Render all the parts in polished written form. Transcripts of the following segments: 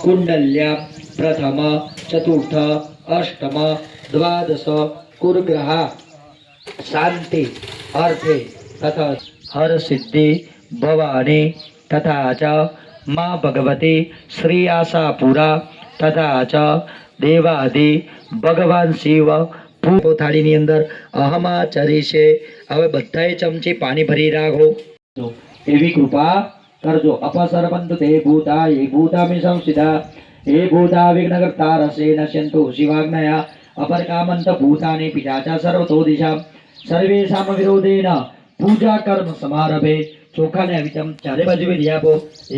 कुंडल्या प्रथम चतुर्थ अष्टम द्वादश कुरुग्रह शांति अर्थे तथा हर सिद्धि भवानी तथा च माँ भगवती श्री आशापुरा तथा च देवादि भगवान शिव थाळीની અંદર અહમાચરી છે. હવે બધાય ચમચી પાણી ભરી રાખો. એવી કૃપા કરજો. અપસર્પંતુ તે ભૂતા એ ભૂતામિ સંસિતા એ ભૂતા વિઘ્નકર્તા રસે નશ્યંતુ શિવાગ્નયા અપરકામંત ભૂતાની પિશાચા સર્વતો દિશા સર્વેષામ વિરોધેન પૂજા કર્મ સમારભે. ચોખાને અવિતમ ચારે બાજુ વિધિ આપો.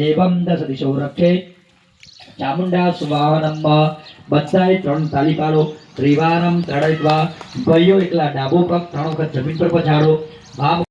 એવમ દસ દિશો રક્ષે ચામુંડા સુવાહનમ. બધાએ 3 તાલી પાડો. ત્રિવારમ તળય્વા ભાઈઓ એકલા ડાબો પગ 3 વખત જમીન પર પછાડો. ભાવ